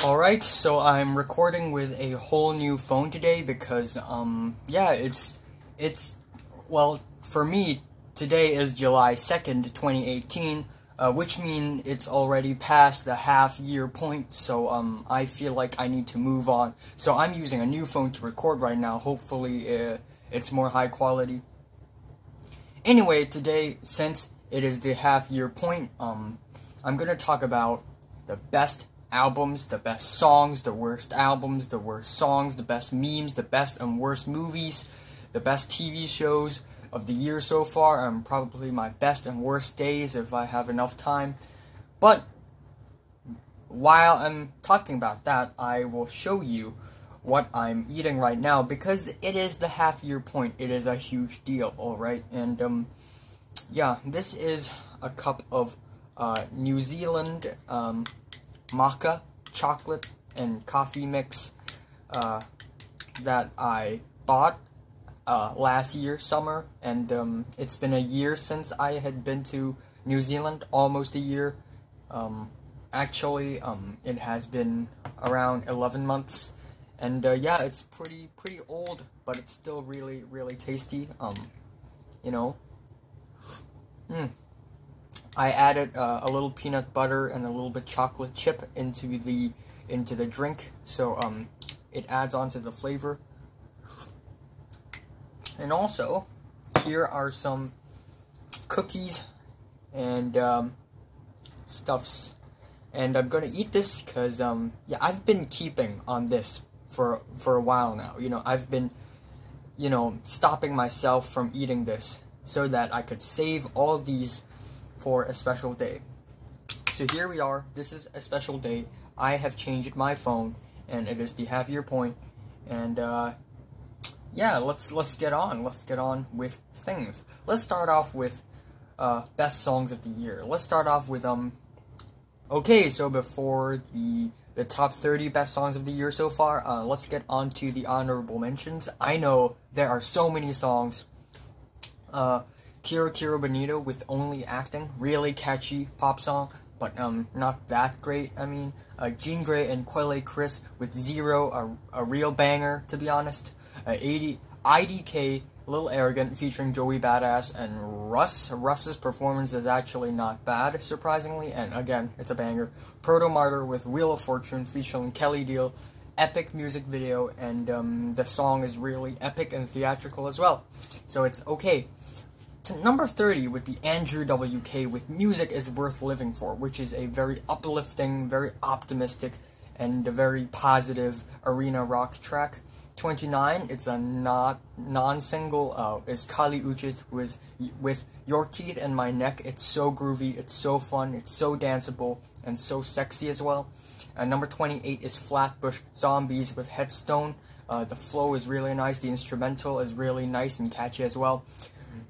Alright, so I'm recording with a whole new phone today because, yeah, well, for me, today is July 2nd, 2018, which means it's already past the half-year point, so, I feel like I need to move on. So I'm using a new phone to record right now. Hopefully, it's more high quality. Anyway, today, since it is the half-year point, I'm gonna talk about the best albums, the best songs, the worst albums, the worst songs, the best memes, the best and worst movies, the best TV shows of the year so far, and probably my best and worst days if I have enough time. But while I'm talking about that, I will show you what I'm eating right now because it is the half-year point. It is a huge deal, alright? And, yeah, this is a cup of New Zealand maca chocolate and coffee mix that I bought last year summer, and it's been a year since I had been to New Zealand, almost a year. Actually, it has been around 11 months, and yeah, it's pretty old, but it's still really tasty. You know. I added a little peanut butter and a little bit chocolate chip into the drink, so it adds on to the flavor. And also, here are some cookies and stuffs, and I'm gonna eat this because yeah, I've been keeping on this for a while now. You know, I've been stopping myself from eating this so that I could save all these for a special day. So here we are. This is a special day. I have changed my phone, and it is the half-year point. And yeah, let's get on. Let's get on with things. Let's start off with best songs of the year. Let's start off with Okay, so before the top 30 best songs of the year so far, let's get on to the honorable mentions. I know there are so many songs. Kira Bonito with Only Acting, really catchy pop song, but not that great. I mean, Jean Grey and Quelle Chris with Zero, a real banger, to be honest. IDK, Little Arrogant featuring Joey Badass and Russ. Russ's performance is actually not bad, surprisingly, and again, it's a banger. Proto Martyr with Wheel of Fortune featuring Kelly Deal, epic music video, and the song is really epic and theatrical as well. So it's okay. Number 30 would be Andrew WK with Music is Worth Living For, which is a very uplifting, very optimistic, and a very positive arena rock track. 29, it's a non-single, is Kali Uchis with Your Teeth and My Neck. It's so groovy, it's so fun, it's so danceable, and so sexy as well. Number 28 is Flatbush Zombies with Headstone. The flow is really nice, the instrumental is really nice and catchy as well.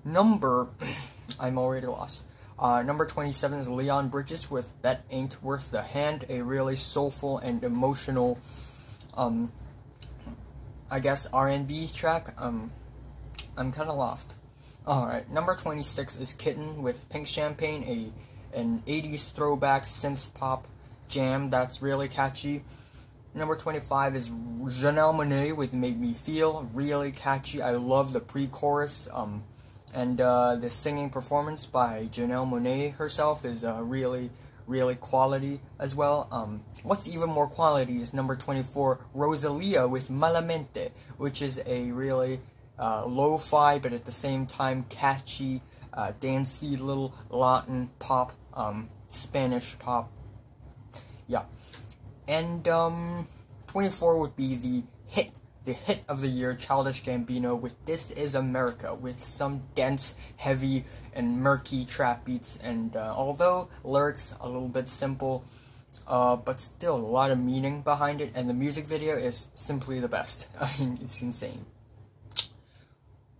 I'm already lost. Number 27 is Leon Bridges with Bet Ain't Worth the Hand, a really soulful and emotional, I guess, R&B track. I'm kind of lost. Alright, number 26 is Kitten with Pink Champagne, an 80s throwback synth pop jam that's really catchy. Number 25 is Janelle Monáe with Make Me Feel, really catchy. I love the pre-chorus, and the singing performance by Janelle Monáe herself is really quality as well. What's even more quality is number 24, Rosalía with Malamente, which is a really lo-fi but at the same time catchy, dancey little Latin pop, Spanish pop. Yeah. And 24 would be the hit of the year, Childish Gambino with This Is America, with some dense, heavy, and murky trap beats, and although lyrics a little bit simple, but still a lot of meaning behind it, and the music video is simply the best. I mean, it's insane.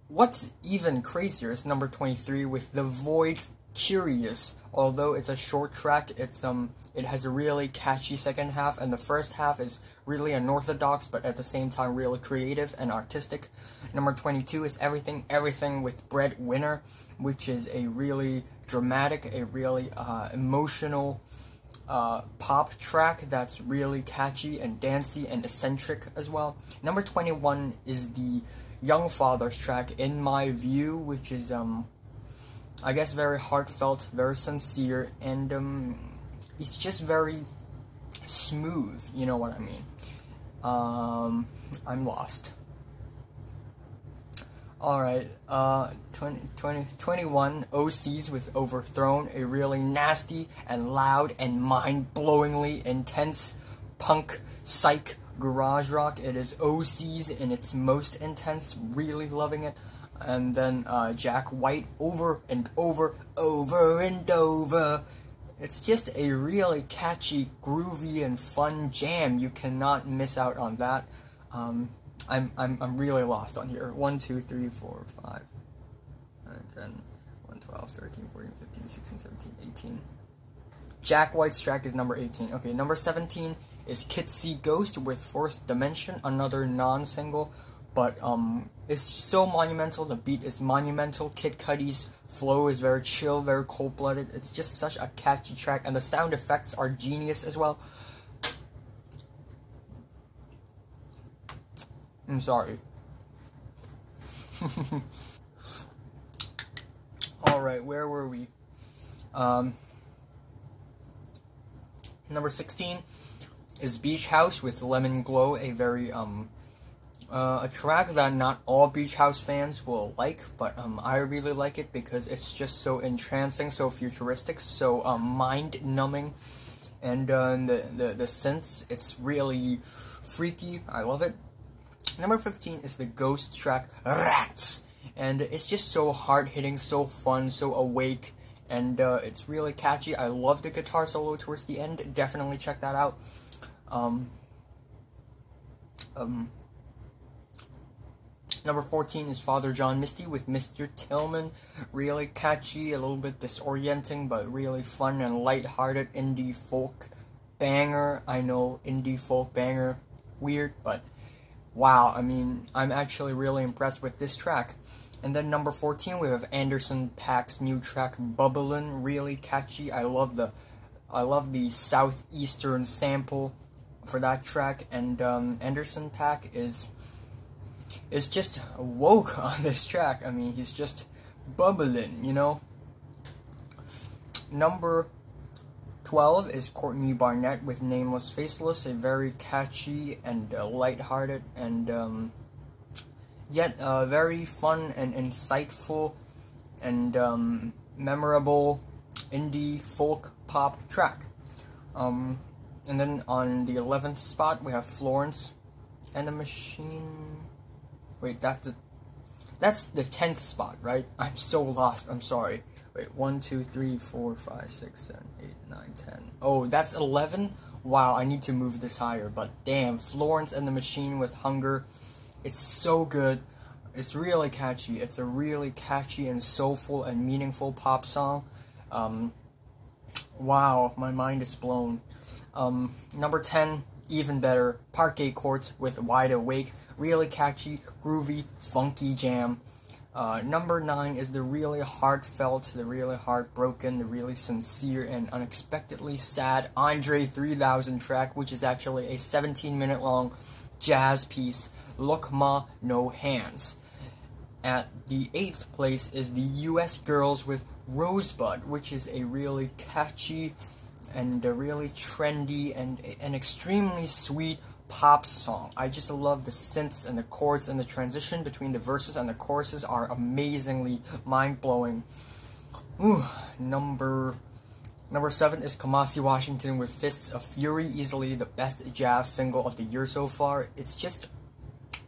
What's even crazier is number 23 with the Voidz Curious. Although it's a short track, it has a really catchy second half, and the first half is really unorthodox, but at the same time really creative and artistic. Number 22 is Everything with Breadwinner, which is a really dramatic, a really emotional pop track that's really catchy and dancey and eccentric as well. Number 21 is the Young Fathers track, In My View, which is, I guess, very heartfelt, very sincere, and, it's just very smooth, you know what I mean. I'm lost. Alright, 21 OCs with Overthrown, a really nasty and loud and mind-blowingly intense punk psych garage rock. It is OCs in its most intense, really loving it. And then Jack White, Over and Over, Over and Over. It's just a really catchy, groovy, and fun jam. You cannot miss out on that. I'm really lost on here. 1, 2, 3, 4, 5, 9, 10, 11, 12, 13, 14, 15, 16, 17, 18. Jack White's track is number 18. Okay, number 17 is Kitsy Ghost with Fourth Dimension, another non-single, but it's so monumental. The beat is monumental. Kid Cudi's flow is very chill, very cold-blooded. It's just such a catchy track, and the sound effects are genius as well. I'm sorry. Alright, where were we? Number 16 is Beach House with Lemon Glow, a very, a track that not all Beach House fans will like, but, I really like it because it's just so entrancing, so futuristic, so, mind-numbing, and, the synths, it's really freaky. I love it. Number 15 is the Ghost track, Rats, and it's just so hard-hitting, so fun, so awake, and it's really catchy. I love the guitar solo towards the end. Definitely check that out. Number 14 is Father John Misty with Mr.Tillman. Really catchy, a little bit disorienting, but really fun and light-hearted indie folk banger. I know, indie folk banger, weird, but wow, I mean, I'm actually really impressed with this track. And then number 14, we have Anderson .Paak's new track, Bubblin', really catchy. I love the southeastern sample for that track, and Anderson .Paak is just woke on this track. I mean, he's just bubbling, you know. Number 12 is Courtney Barnett with Nameless, Faceless, a very catchy and lighthearted and yet very fun and insightful and memorable indie folk pop track. And then on the 11th spot we have Florence and the Machine. Wait, that's the 10th spot, right? I'm so lost. I'm sorry. Wait, 1, 2, 3, 4, 5, 6, 7, 8, 9, 10. Oh, that's 11? Wow, I need to move this higher. But damn, Florence and the Machine with Hunger. It's so good. It's really catchy. It's a really catchy and soulful and meaningful pop song. Wow, my mind is blown. Number 10, even better, Parquet Courts with Wide Awake. Really catchy, groovy, funky jam. Number 9 is the really heartfelt, the really heartbroken, the really sincere and unexpectedly sad André 3000 track, which is actually a 17-minute long jazz piece, Look Ma No Hands. At the 8th place is the US Girls with Rosebud, which is a really catchy and a really trendy and an extremely sweet pop song. I just love the synths and the chords, and the transition between the verses and the choruses are amazingly mind-blowing. Ooh, number 7 is Kamasi Washington with Fists of Fury, easily the best jazz single of the year so far. It's just,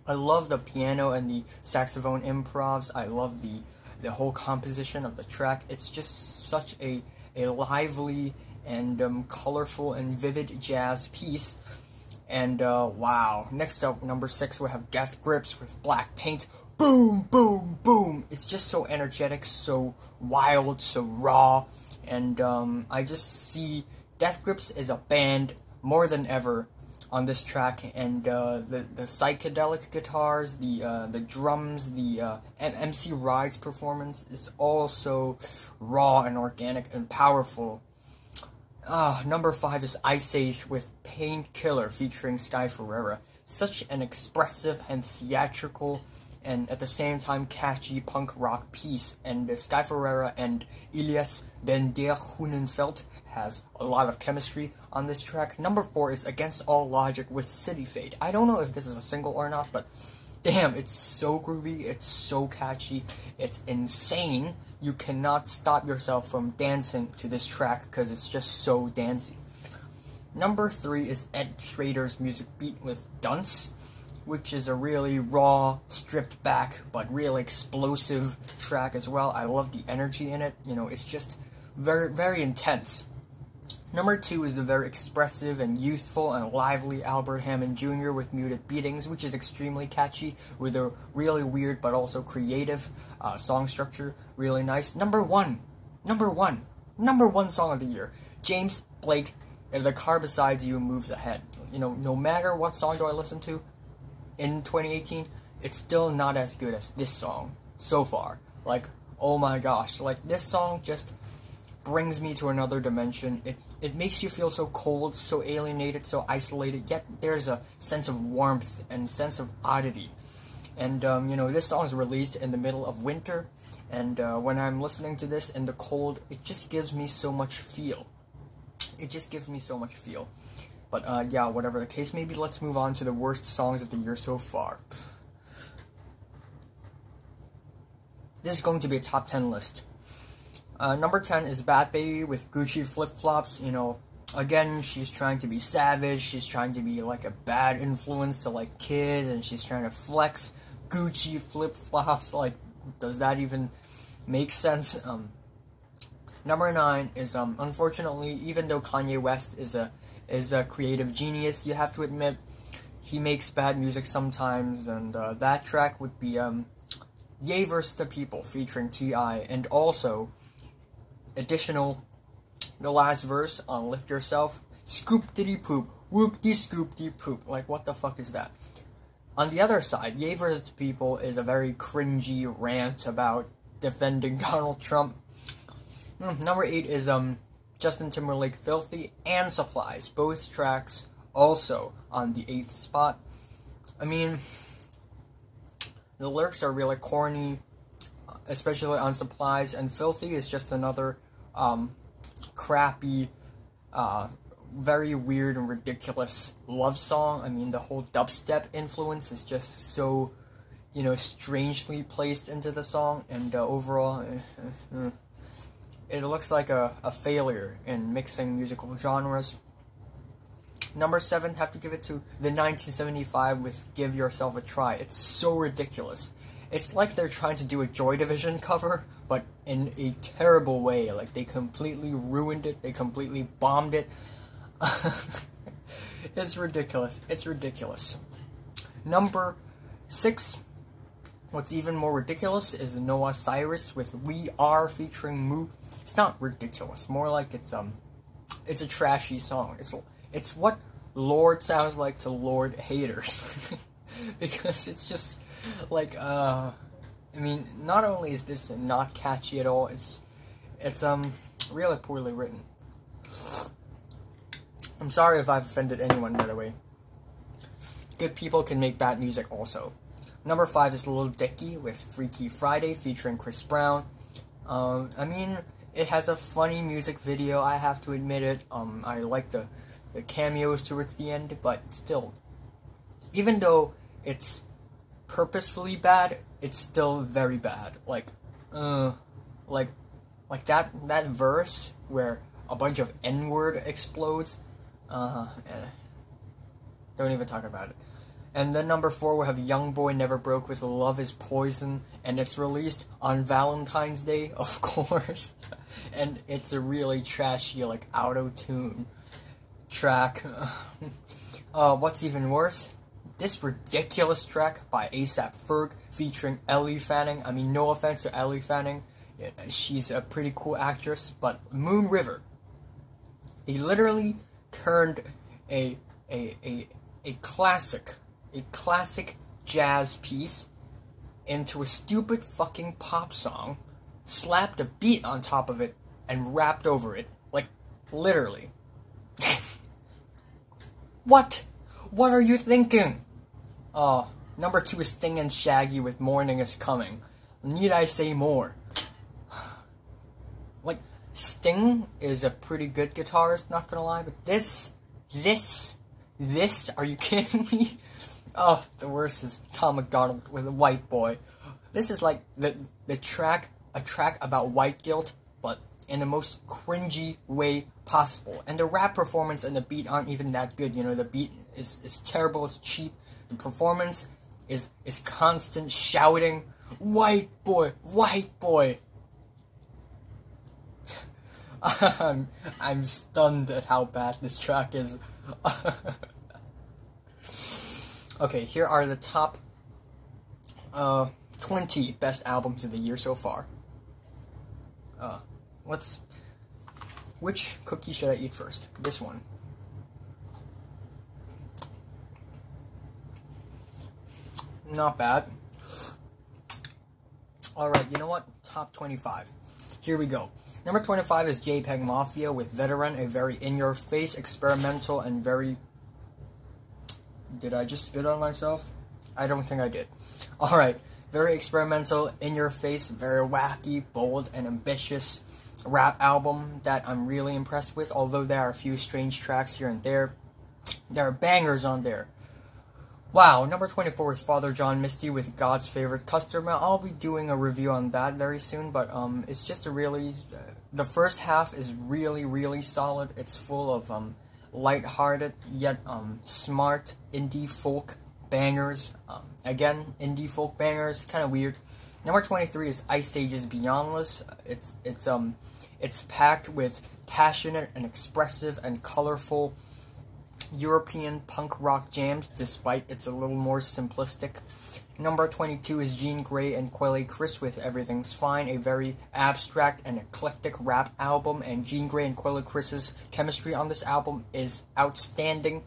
I love the piano and the saxophone improvs. I love the whole composition of the track. It's just such a lively and colorful and vivid jazz piece. And wow, next up, number 6, we have Death Grips with Black Paint. Boom, boom, boom. It's just so energetic, so wild, so raw. And I just see Death Grips as a band more than ever on this track. And the psychedelic guitars, the drums, the MC Ride's performance is all so raw and organic and powerful. Number 5 is Iceage with Painkiller featuring Sky Ferreira. Such an expressive and theatrical and at the same time catchy punk rock piece, and Sky Ferreira and Elias Ben der Hunenfeld has a lot of chemistry on this track. Number 4 is Against All Logic with Cityfade. I don't know if this is a single or not, but damn, it's so groovy, it's so catchy, it's insane. You cannot stop yourself from dancing to this track because it's just so dancey. Number 3 is Ed Schrader's Music Beat with Dunce, which is a really raw, stripped back, but real explosive track as well. I love the energy in it. You know, it's just very, very intense. Number 2 is the very expressive and youthful and lively Albert Hammond Jr. with Muted Beatings, which is extremely catchy with a really weird but also creative song structure. Really nice. Number one song of the year. James Blake, If the Car Beside You Moves Ahead. You know, no matter what song do I listen to in 2018, it's still not as good as this song so far. Like, oh my gosh, like this song just brings me to another dimension. It makes you feel so cold, so alienated, so isolated, yet there's a sense of warmth and sense of oddity. And, you know, this song is released in the middle of winter, and when I'm listening to this in the cold, it just gives me so much feel. It just gives me so much feel. But, yeah, whatever the case may be, let's move on to the worst songs of the year so far. This is going to be a top 10 list. Number 10 is Bad Baby with Gucci Flip Flops. You know, again, she's trying to be savage, she's trying to be like a bad influence to like kids, and she's trying to flex Gucci Flip Flops. Like, does that even make sense? Number 9 is, unfortunately, even though Kanye West is a creative genius, you have to admit, he makes bad music sometimes, and that track would be, Ye vs. the People featuring T.I., and also, additional, the last verse on Lift Yourself, scoop-diddy-poop, whoop-de-scoop-de-poop. Like, what the fuck is that? On the other side, Ye vs. the People is a very cringy rant about defending Donald Trump. Number 8 is, Justin Timberlake, Filthy, and Supplies. Both tracks also on the 8th spot. I mean, the lyrics are really corny, especially on Supplies, and Filthy is just another crappy, very weird and ridiculous love song. I mean, the whole dubstep influence is just so, you know, strangely placed into the song, and overall, it looks like a failure in mixing musical genres. Number 7, have to give it to the 1975 with Give Yourself a Try. It's so ridiculous. It's like they're trying to do a Joy Division cover, but in a terrible way. Like, they completely ruined it. They completely bombed it. It's ridiculous. It's ridiculous. Number 6, what's even more ridiculous is Noah Cyrus with We Are featuring Moo. It's not ridiculous. More like it's a trashy song. It's what Lorde sounds like to Lorde haters. Because it's just, like, I mean, not only is this not catchy at all, it's really poorly written. I'm sorry if I've offended anyone, by the way. Good people can make bad music also. Number 5 is Lil Dicky with Freaky Friday featuring Chris Brown. I mean, it has a funny music video, I have to admit it. I like the cameos towards the end, but still, even though it's purposefully bad, it's still very bad. Like that verse where a bunch of N-word explodes. Don't even talk about it. And then number 4, we have Youngboy Never Broke with Love Is Poison, and it's released on Valentine's Day, of course. And it's a really trashy, like, auto-tune track. What's even worse? This ridiculous track by A$AP Ferg featuring Ellie Fanning. I mean, no offense to Ellie Fanning. She's a pretty cool actress, but Moon River. They literally turned a classic jazz piece into a stupid fucking pop song, slapped a beat on top of it, and rapped over it. Like, Literally. What? What are you thinking? Number 2 is Sting and Shaggy with Morning is Coming. Need I say more? Like, Sting is a pretty good guitarist, not gonna lie, but this, are you kidding me? Oh, the worst is Tom McDonald with a White Boy. This is like a track about white guilt, but in the most cringy way possible. And the rap performance and the beat aren't even that good, you know, the beat is terrible, it's cheap. The performance is constant shouting, white boy, white boy. I'm stunned at how bad this track is. Okay, here are the top 20 best albums of the year so far. Which cookie should I eat first? This one. Not bad. Alright, you know what? Top 25. Here we go. Number 25 is JPEG Mafia with Veteran, a very in-your-face, experimental, and very... Did I just spit on myself? I don't think I did. Alright, very experimental, in-your-face, very wacky, bold, and ambitious rap album that I'm really impressed with, although there are a few strange tracks here and there. There are bangers on there. Wow, number 24 is Father John Misty with God's Favorite Customer. I'll be doing a review on that very soon, but it's just a really... the first half is really, really solid. It's full of light-hearted, yet smart indie folk bangers. Again, indie folk bangers, kind of weird. Number 23 is Iceage's Beyondless. It's packed with passionate and expressive and colorful European punk rock jams, despite it's a little more simplistic. Number 22 is Jean Grey and Quelly Chris with Everything's Fine, a very abstract and eclectic rap album, and Jean Grey and Quelly Chris's chemistry on this album is outstanding.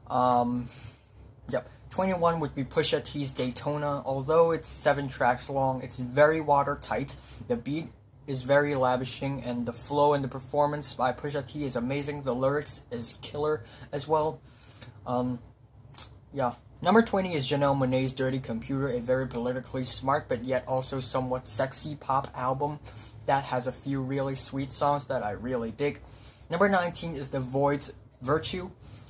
Yep. 21 would be Pusha T's Daytona. Although it's 7 tracks long, it's very watertight. The beat is very lavishing, and the flow and the performance by Pusha T is amazing. The lyrics is killer as well. Yeah. Number 20 is Janelle Monáe's Dirty Computer, a very politically smart but yet also somewhat sexy pop album that has a few really sweet songs that I really dig. Number 19 is the Voidz Virtue.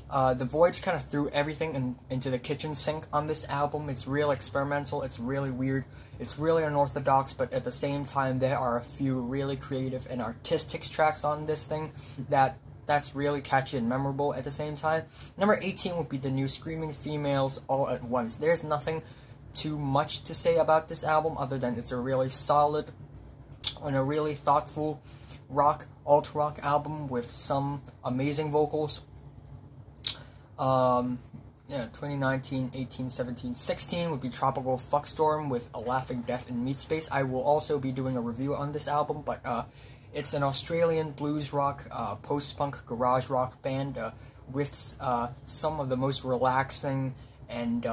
The Voidz kind of threw everything into the kitchen sink on this album. It's real experimental, it's really weird, it's really unorthodox, but at the same time there are a few really creative and artistic tracks on this thing that's really catchy and memorable at the same time. Number 18 would be the new Screaming Females All at Once. There's nothing too much to say about this album other than it's a really solid and a really thoughtful alt-rock album with some amazing vocals. 2019, 18, 17, 16 would be Tropical Fuckstorm with A Laughing Death in Meat Space. I will also be doing a review on this album, but it's an Australian blues rock, post-punk garage rock band with some of the most relaxing and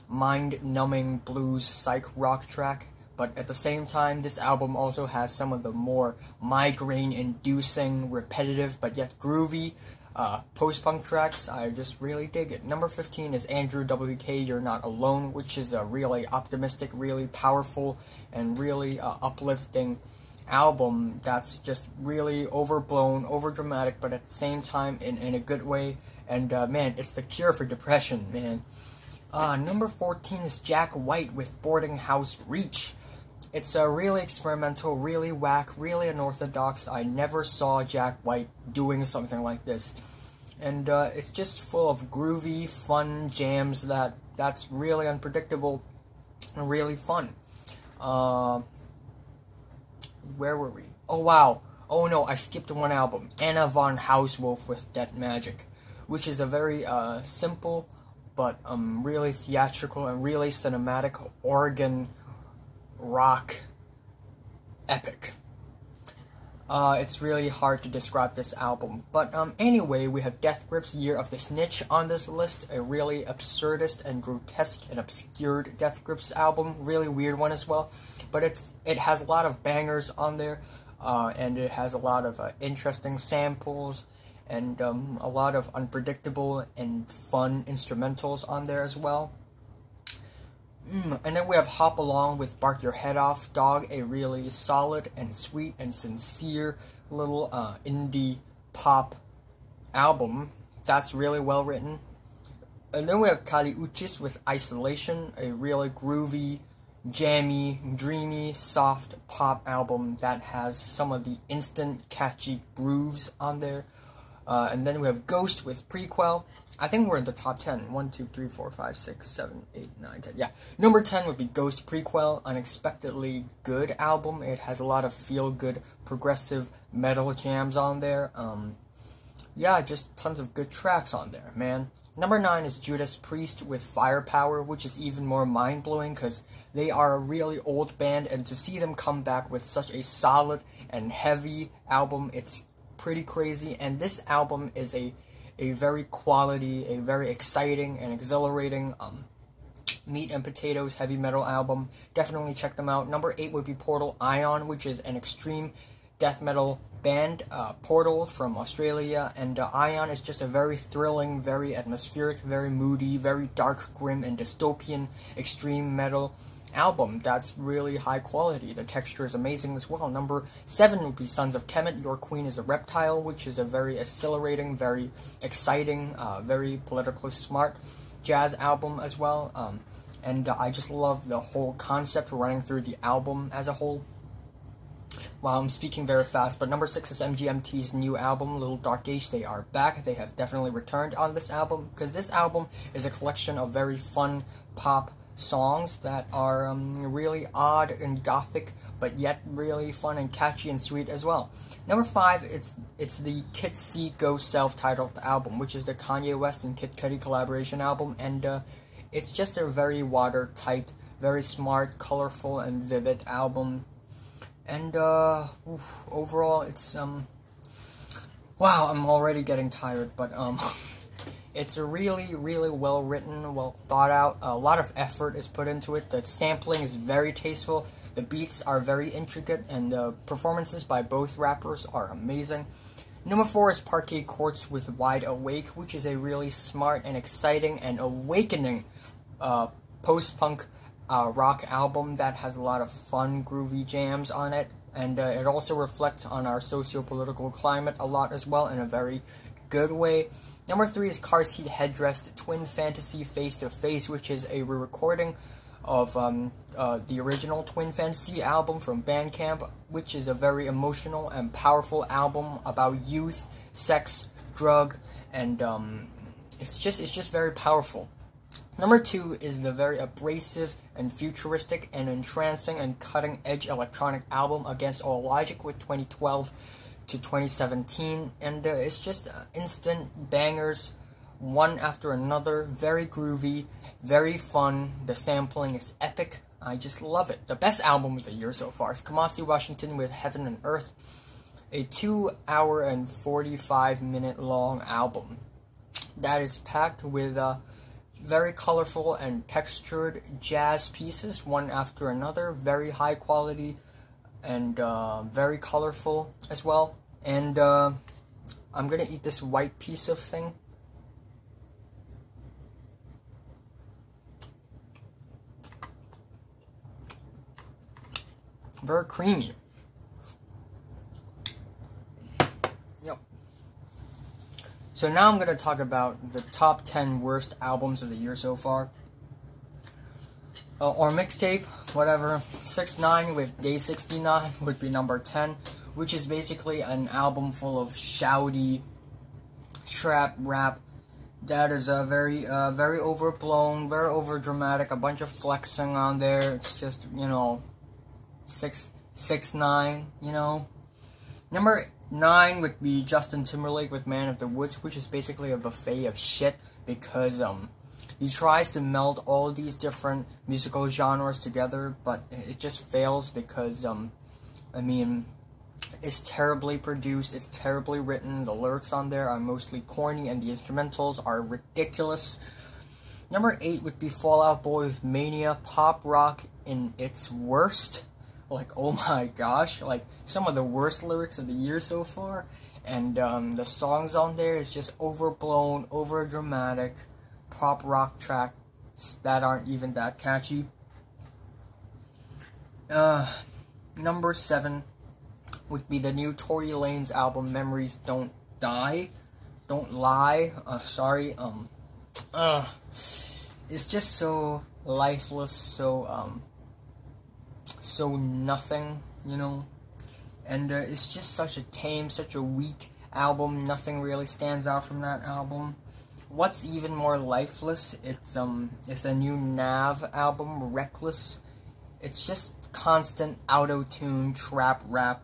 mind-numbing blues psych rock track. But at the same time, this album also has some of the more migraine-inducing, repetitive, but yet groovy post-punk tracks. I just really dig it. Number 15 is Andrew WK, You're Not Alone, which is a really optimistic, really powerful, and really uplifting album that's just really overblown, overdramatic, but at the same time in a good way. And man, it's the cure for depression, man. Number 14 is Jack White with Boarding House Reach. It's a really experimental, really whack, really unorthodox. I never saw Jack White doing something like this. And it's just full of groovy, fun jams that's really unpredictable and really fun. Where were we? Oh, wow. Oh, no, I skipped one album. Anna von Hauswolf with Dead Magic, which is a very simple but really theatrical and really cinematic organ rock epic. It's really hard to describe this album. But anyway, we have Death Grip's Year of the Snitch on this list, a really absurdist and grotesque and obscured Death Grips album, really weird one as well. But it has a lot of bangers on there. and it has a lot of interesting samples and a lot of unpredictable and fun instrumentals on there as well. And then we have Hop Along with Bark Your Head Off Dog, a really solid and sweet and sincere little indie pop album that's really well written. And then we have Uchis with Isolation, a really groovy, jammy, dreamy, soft pop album that has some of the instant catchy grooves on there. And then we have Ghost with Prequel. I think we're in the top 10. 1, 2, 3, 4, 5, 6, 7, 8, 9, 10. Yeah. Number 10 would be Ghost Prequel. Unexpectedly good album. It has a lot of feel-good, progressive metal jams on there. Yeah, just tons of good tracks on there, man. Number 9 is Judas Priest with Firepower, which is even more mind-blowing because they are a really old band, and to see them come back with such a solid and heavy album, it's pretty crazy. And this album is a very quality, a very exciting and exhilarating meat and potatoes heavy metal album. Definitely check them out. Number 8 would be Portal Ion, which is an extreme death metal band, Portal from Australia, and Ion is just a very thrilling, very atmospheric, very moody, very dark, grim, and dystopian extreme metal album that's really high quality. The texture is amazing as well. Number 7 would be Sons of Kemet, Your Queen is a Reptile, which is a very exhilarating, very exciting, very politically smart jazz album as well. And I just love the whole concept running through the album as a whole. Wow, I'm speaking very fast, but number 6 is MGMT's new album, Little Dark Age. They are back. They have definitely returned on this album, because this album is a collection of very fun pop songs that are really odd and gothic, but yet really fun and catchy and sweet as well. Number 5, it's the Kid C Go self-titled album, which is the Kanye West and Kid Cudi collaboration album, and it's just a very watertight, very smart, colorful, and vivid album. And overall, it's wow, I'm already getting tired, but it's a really, really well written, well thought out. A lot of effort is put into it. The sampling is very tasteful. The beats are very intricate, and the performances by both rappers are amazing. Number 4 is Parquet Courts with Wide Awake, which is a really smart and exciting and awakening post-punk rock album that has a lot of fun, groovy jams on it, and it also reflects on our socio-political climate a lot as well in a very good way. Number 3 is Car Seat Headrest Twin Fantasy Face to Face, which is a re-recording of the original Twin Fantasy album from Bandcamp, which is a very emotional and powerful album about youth, sex, drug, and it's just very powerful. Number 2 is the very abrasive and futuristic and entrancing and cutting-edge electronic album Against All Logic with 2012 to 2017, and it's just instant bangers, one after another, very groovy, very fun. The sampling is epic. I just love it. The best album of the year so far is Kamasi Washington with Heaven and Earth, a 2-hour and 45-minute long album that is packed with very colorful and textured jazz pieces, one after another, very high quality and very colorful as well. And I'm gonna eat this white piece of thing. Very creamy. Yep. So now I'm going to talk about the top 10 worst albums of the year so far. Or mixtape, whatever. 6ix9ine with Day 69 would be number 10, which is basically an album full of shouty trap rap that is very overblown, very overdramatic, a bunch of flexing on there. It's just, you know, 6ix9ine, you know. Number 9 would be Justin Timberlake with Man of the Woods, which is basically a buffet of shit, because he tries to meld all these different musical genres together, but it just fails because I mean, it's terribly produced, it's terribly written, the lyrics on there are mostly corny, and the instrumentals are ridiculous. Number 8 would be Fall Out Boy with Mania, pop rock in its worst. like, oh my gosh, like, some of the worst lyrics of the year so far, and, the songs on there is just overblown, over-dramatic, pop rock tracks that aren't even that catchy. Number 7 would be the new Tory Lanez album, Memories Don't Die, Don't Lie, sorry, it's just so lifeless, so nothing, you know, and it's just such a tame, such a weak album. Nothing really stands out from that album. What's even more lifeless, it's a new Nav album, Reckless. It's just constant auto-tune trap rap,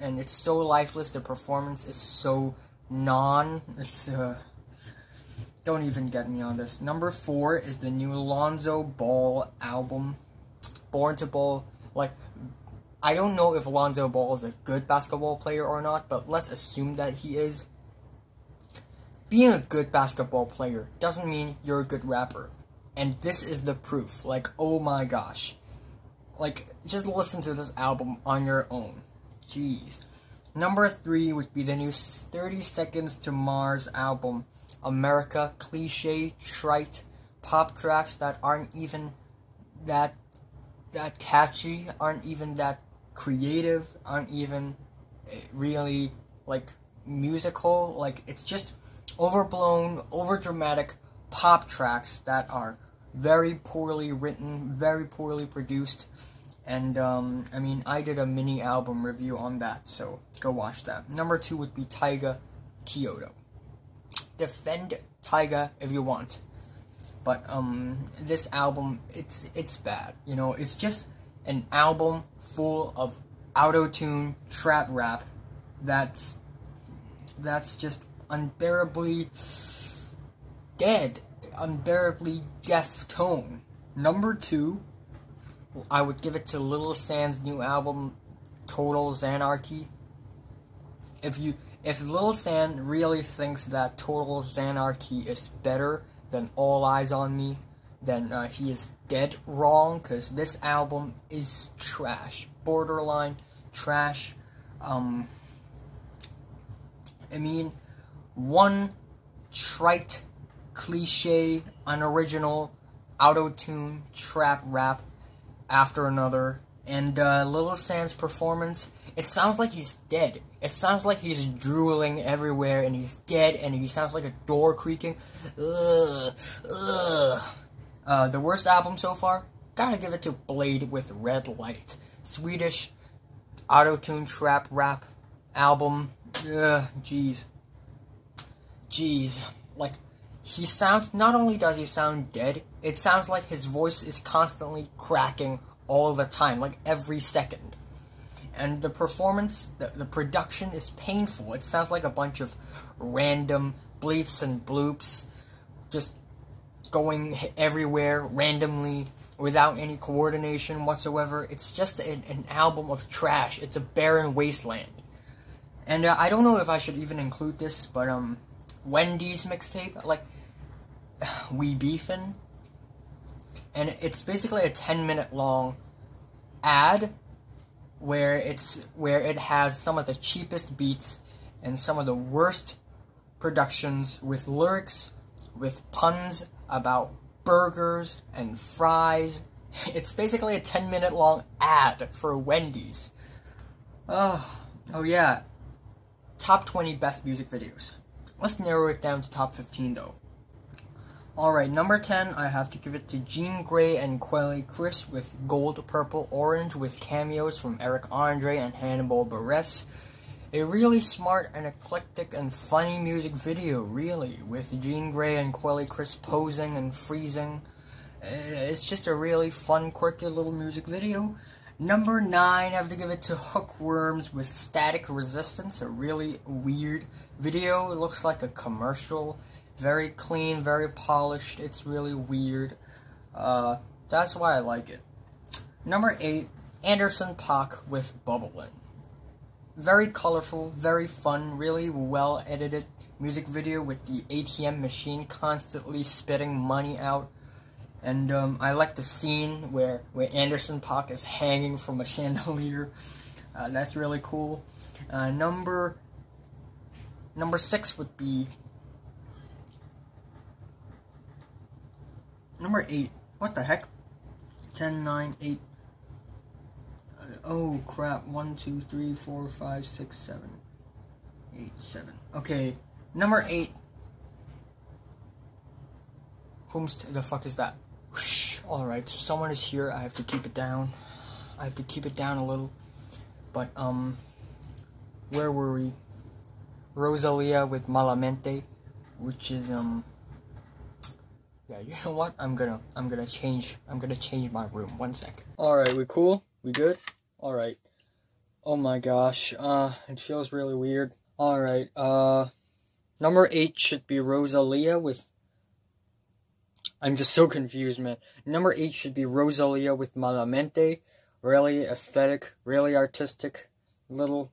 and it's so lifeless. The performance is so it's don't even get me on this. Number 4 is the new Lonzo Ball album, Born to Ball. Like, I don't know if Lonzo Ball is a good basketball player or not, but let's assume that he is. Being a good basketball player doesn't mean you're a good rapper. And this is the proof. Like, oh my gosh. Like, just listen to this album on your own. Jeez. Number 3 would be the new 30 Seconds to Mars album, America. Cliche, trite, pop tracks that aren't even that catchy, aren't even that creative, aren't even really, like, musical. Like, it's just overblown, overdramatic pop tracks that are very poorly written, very poorly produced, and, I mean, I did a mini album review on that, so go watch that. Number 2 would be Tyga, Kyoto. Defend Tyga if you want, but, this album, it's bad, you know, it's just an album full of auto-tune trap rap that's just unbearably dead, unbearably deaf tone. Number 2, I would give it to Lil Xan's new album, Total Xanarchy. If Lil Xan really thinks that Total Xanarchy is better than All Eyes on Me, then he is dead wrong, because this album is trash. Borderline trash. I mean, one trite, cliche, unoriginal, auto-tune, trap rap after another, and Lil Xan's performance, it sounds like he's dead. It sounds like he's drooling everywhere, and he's dead, and he sounds like a door creaking. The worst album so far, gotta give it to Blade with Red Light. Swedish, auto-tune, trap rap album. Jeez. Like, he sounds, not only does he sound dead, it sounds like his voice is constantly cracking all the time, like every second. And the performance, the production is painful. It sounds like a bunch of random bleeps and bloops, just going everywhere randomly, without any coordination whatsoever. It's just an album of trash. It's a barren wasteland. And I don't know if I should even include this, but Wendy's mixtape, like, We Beefin', and it's basically a 10-minute long ad where it has some of the cheapest beats and some of the worst productions, with lyrics, with puns about burgers and fries. It's basically a 10-minute long ad for Wendy's. Oh yeah. Top 20 best music videos. Let's narrow it down to top 15 though. Alright, number 10, I have to give it to Jean Grey and Quelly Chris with Gold, Purple, Orange, with cameos from Eric Andre and Hannibal Buress. A really smart and eclectic and funny music video, really, with Jean Grey and Quelly Chris posing and freezing. It's just a really fun, quirky little music video. Number 9, I have to give it to Hookworms with Static Resistance, a really weird video. It looks like a commercial. Very clean, very polished. It's really weird. That's why I like it. Number 8, Anderson .Paak with Bubblin. Very colorful, very fun, really well edited music video with the ATM machine constantly spitting money out. And I like the scene where Anderson .Paak is hanging from a chandelier. That's really cool. Number 6 would be number 8. What the heck? 10, 9, 8. Oh crap! 1, 2, 3, 4, 5, 6, 7, 8, 7. Okay, number 8. The fuck is that? Alright, so someone is here. I have to keep it down. I have to keep it down a little. But, where were we? Rosalía with Malamente, which is, yeah, you know what? I'm gonna change my room. 1 sec. Alright, we cool? We good? Alright. Oh my gosh, it feels really weird. Alright, number 8 should be Rosalía with... I'm just so confused, man. Number 8 should be Rosalía with Malamente. Really aesthetic, really artistic, little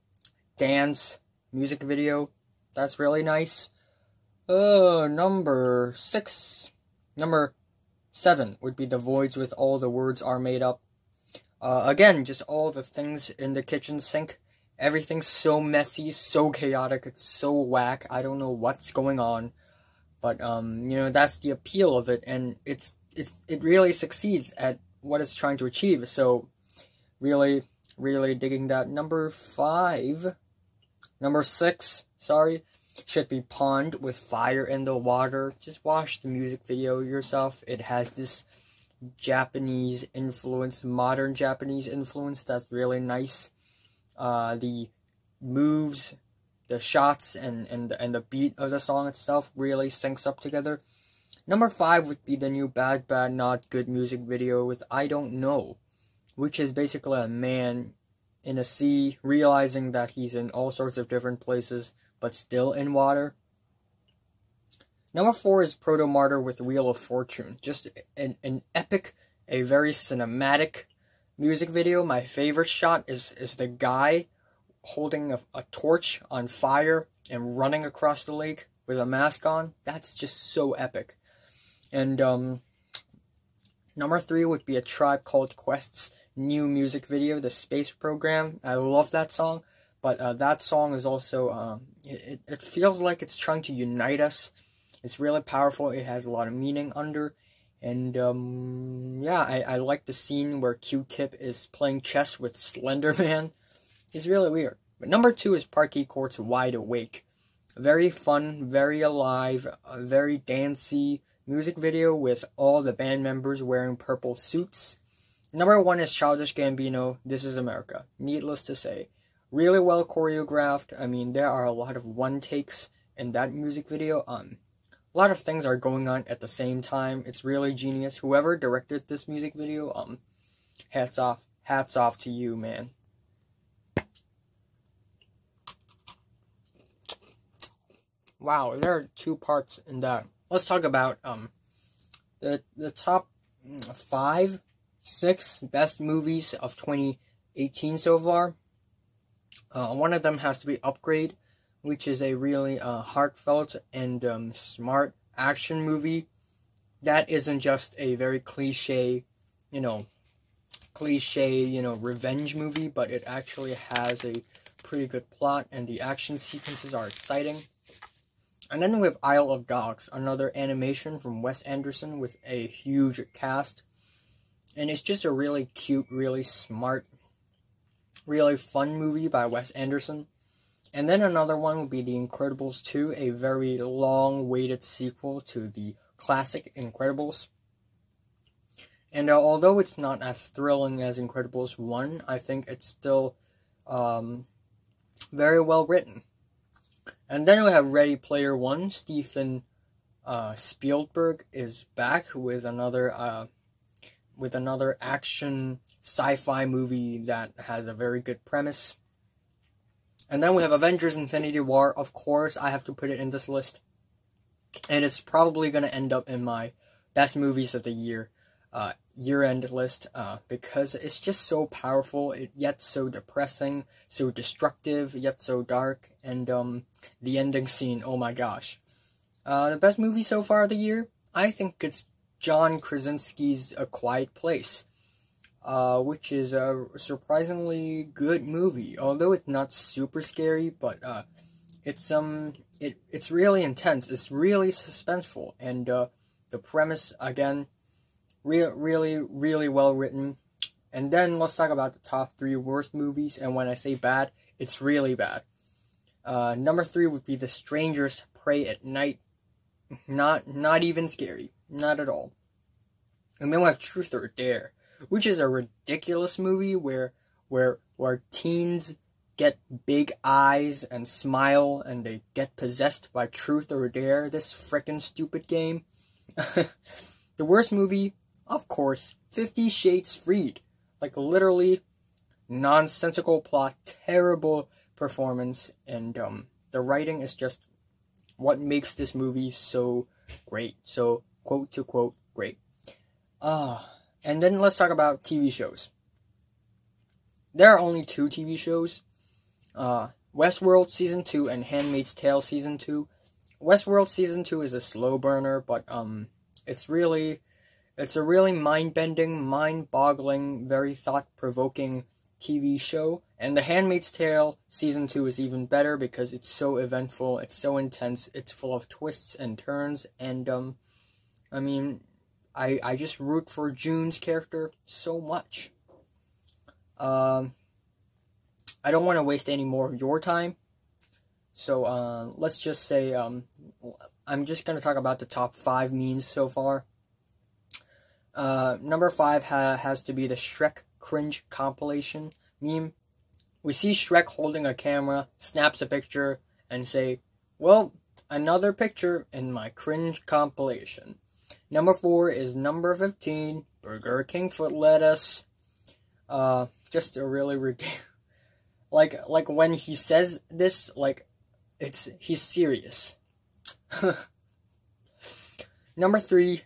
dance, music video. That's really nice. Number 7 would be the Voidz with All the Words Are Made Up. Again, just all the things in the kitchen sink. Everything's so messy, so chaotic, it's so whack. I don't know what's going on. But, you know, that's the appeal of it, and it really succeeds at what it's trying to achieve. So, really, really digging that. Number 6, sorry, should be Pond with Fire in the Water. Just watch the music video yourself. It has this Japanese influence, modern Japanese influence that's really nice. The moves, the shots, and the beat of the song itself really syncs up together. Number 5 would be the new Bad Bad Not Good music video with I Don't Know, which is basically a man in a sea realizing that he's in all sorts of different places, but still in water. Number 4 is Proto Martyr with Wheel of Fortune. Just an epic, a very cinematic music video. My favorite shot is the guy holding a torch on fire and running across the lake with a mask on. That's just so epic. And number 3 would be A Tribe Called Quest's new music video, The Space Program. I love that song, but that song is also, it feels like it's trying to unite us. It's really powerful. It has a lot of meaning under. And, yeah, I like the scene where Q-Tip is playing chess with Slenderman. It's really weird. But number 2 is Parquet Court's Wide Awake. Very fun, very alive, very dancey music video with all the band members wearing purple suits. Number 1 is Childish Gambino, This Is America. Needless to say. Really well choreographed. I mean, there are a lot of one-takes in that music video. A lot of things are going on at the same time. It's really genius. Whoever directed this music video, hats off to you, man. Wow, there are 2 parts in that. Let's talk about the top 5, 6 best movies of 2018 so far. One of them has to be Upgrade, which is a really heartfelt and smart action movie that isn't just a very cliche, revenge movie, but it actually has a pretty good plot, and the action sequences are exciting. And then we have Isle of Dogs, another animation from Wes Anderson with a huge cast. And it's just a really cute, really smart, really fun movie by Wes Anderson. And then another one would be The Incredibles 2, a very long-awaited sequel to the classic Incredibles. And although it's not as thrilling as Incredibles 1, I think it's still very well written. And then we have Ready Player One. Steven Spielberg is back with another action sci-fi movie that has a very good premise. And then we have Avengers Infinity War. Of course, I have to put it in this list. And it's probably going to end up in my best movies of the year, year-end list, because it's just so powerful, yet so depressing, so destructive, yet so dark, and the ending scene, oh my gosh. The best movie so far of the year? I think it's John Krasinski's A Quiet Place, which is a surprisingly good movie. Although it's not super scary, but it's really intense. It's really suspenseful, and the premise again, really well written. And then let's talk about the top 3 worst movies. And when I say bad, it's really bad. Number 3 would be The Strangers Prey at Night. Not even scary. Not at all. And then we have Truth or Dare, which is a ridiculous movie where teens get big eyes and smile and they get possessed by Truth or Dare, this frickin' stupid game. The worst movie, of course, 50 Shades Freed. Like, literally, nonsensical plot, terrible performance, and the writing is just what makes this movie so great. So, quote to quote, great. And then let's talk about TV shows. There are only 2 TV shows. Westworld Season 2 and Handmaid's Tale Season 2. Westworld Season 2 is a slow burner, but it's a really mind-bending, mind-boggling, very thought-provoking TV show. And The Handmaid's Tale Season 2 is even better because it's so eventful, it's so intense, it's full of twists and turns, and I mean, I just root for June's character so much. I don't want to waste any more of your time, so let's just say I'm just going to talk about the top 5 memes so far. Number 5 has to be the Shrek cringe compilation meme. We see Shrek holding a camera, snaps a picture, and say, well, another picture in my cringe compilation. Number 4 is number 15, Burger King foot lettuce. Just a really ridiculous... Like when he says this, like, he's serious. Number 3,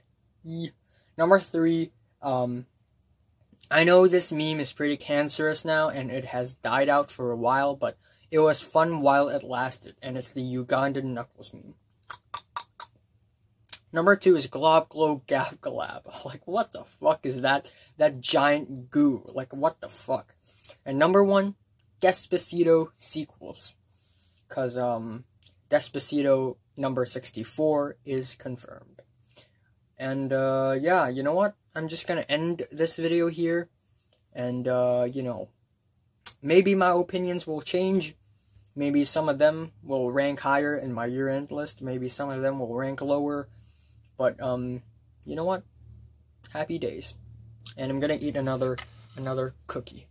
I know this meme is pretty cancerous now, and it has died out for a while, but it was fun while it lasted, and it's the Ugandan Knuckles meme. Number 2 is Glob Glow Gab Galab. Like, what the fuck is that? That giant goo. Like, what the fuck? And number 1, Despacito sequels. Because, Despacito number 64 is confirmed. And, yeah, you know what? I'm just gonna end this video here. And, you know, maybe my opinions will change. Maybe some of them will rank higher in my year-end list. Maybe some of them will rank lower. But, you know what? Happy days. And I'm gonna eat another cookie.